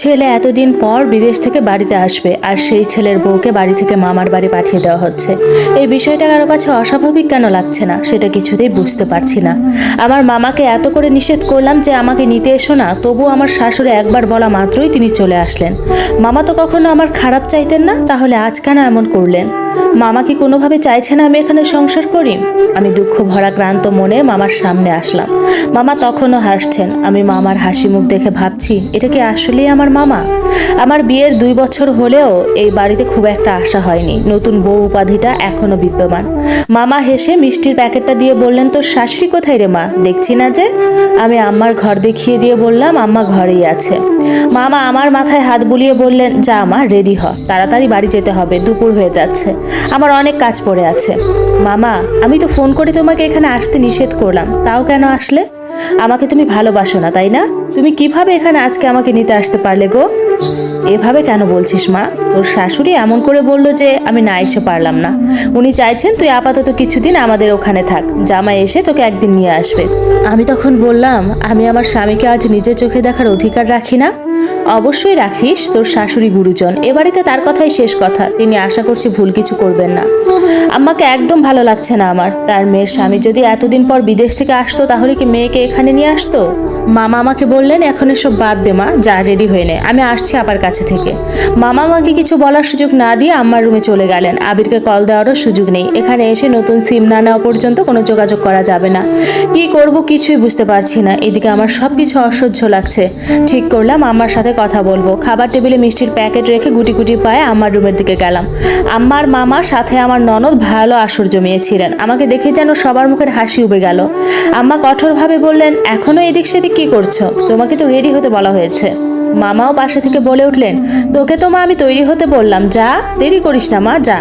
ছেলে এতদিন পর বিদেশ থেকে বাড়িতে আসবে আর সেই ছেলের বউকে বাড়ি থেকে মামার বাড়ি পাঠিয়ে দেওয়া হচ্ছে। এই বিষয়টা কারো কাছে অস্বাভাবিক কেন লাগছে না সেটা কিছুতেই বুঝতে পারছি না। আমার মামাকে এত করে নিষেধ করলাম যে আমাকে নিতে এসো না, তবু আমার শাশুড়ি একবার বলা মাত্রই তিনি চলে আসলেন। মামা তো কখনো আমার খারাপ চাইতেন না, তাহলে আজ কেন এমন করলেন? মামা কি কোনোভাবে চাইছে না আমি এখানে সংসার করি? আমি দুঃখ ভরা ক্লান্ত মনে মামার সামনে আসলাম। মামা তখনও হাসছেন। আমি মামার হাসি মুখ দেখে ভাবছি, এটা কি আসলেই আমার মামা? আমার বিয়ের 2 বছর হলেও এই বাড়িতে খুব একটা আশা হয়নি, নতুন বউ উপাধিটা এখনো বিদ্যমান। মামা হেসে মিষ্টির প্যাকেটটা দিয়ে বললেন, তোর শাশুড়ি কোথায় রে মা, দেখছি না যে? আমি আম্মার ঘর দেখিয়ে দিয়ে বললাম, আম্মা ঘরেই আছে। মামা আমার মাথায় হাত বুলিয়ে বললেন, যা মা, রেডি হ, তাড়াতাড়ি বাড়ি যেতে হবে, দুপুর হয়ে যাচ্ছে, আমার অনেক কাজ পড়ে আছে। মামা, আমি তো ফোন করে তোমাকে এখানে আসতে নিষেধ করলাম, তাও কেন আসলে? আমাকে তুমি ভালোবাসো না তাই না? তুমি কিভাবে এখানে আজকে আমাকে নিতে আসতে পারলে গো? এভাবে কেন বলছিস মা? তোর শাশুড়ি এমন করে বললো যে আমি না এসে পারলাম না। উনি চাইছেন তুই আপাতত কিছুদিন আমাদের ওখানে থাক, জামাই এসে তোকে একদিন নিয়ে আসবে। আমি তখন বললাম, আমি আমার স্বামীকে আজ নিজের চোখে দেখার অধিকার রাখি না? অবশ্যই রাখিস, তোর শাশুড়ি গুরুজন, এ বাড়িতে তার কথাই শেষ কথা, তিনি আশা করছি ভুল কিছু করবেন না। আম্মাকে একদম ভালো লাগছে না আমার। তার মেয়ের স্বামী যদি এতদিন পর বিদেশ থেকে আসতো তাহলে কি মেয়েকে এখানে নিয়ে আসতো? মামা আমাকে বললেন, এখন এসব বাদ দে মা, যা রেডি হয়ে নে, আমি আসছি আবার কাছে থেকে। মামা আমাকে কিছু বলার সুযোগ না দিয়ে আম্মার রুমে চলে গেলেন। আবিরকে কল দেওয়ারও সুযোগ নেই, এখানে এসে নতুন সিম না নেওয়া পর্যন্ত কোনো যোগাযোগ করা যাবে না। কি করব কিছুই বুঝতে পারছি না, এদিকে আমার সব কিছু অসহ্য লাগছে। ঠিক করলাম আম্মার সাথে কথা বলবো। খাবার টেবিলে মিষ্টির প্যাকেট রেখে গুটি গুটি পায়ে আম্মার রুমের দিকে গেলাম। আম্মার মামা সাথে আমার ননদ ভালো আসর জমিয়েছিলেন। আমাকে দেখে যেন সবার মুখের হাসি উবে গেল। আম্মা কঠোরভাবে বললেন, এখনো এদিক সেদিক কি করছো? তোমাকে তো রেডি হতে বলা হয়েছে। মামাও পাশে থেকে বলে উঠলেন, তোকে তো মা আমি তৈরি হতে বললাম, যা, দেরি করিস না মা, যা।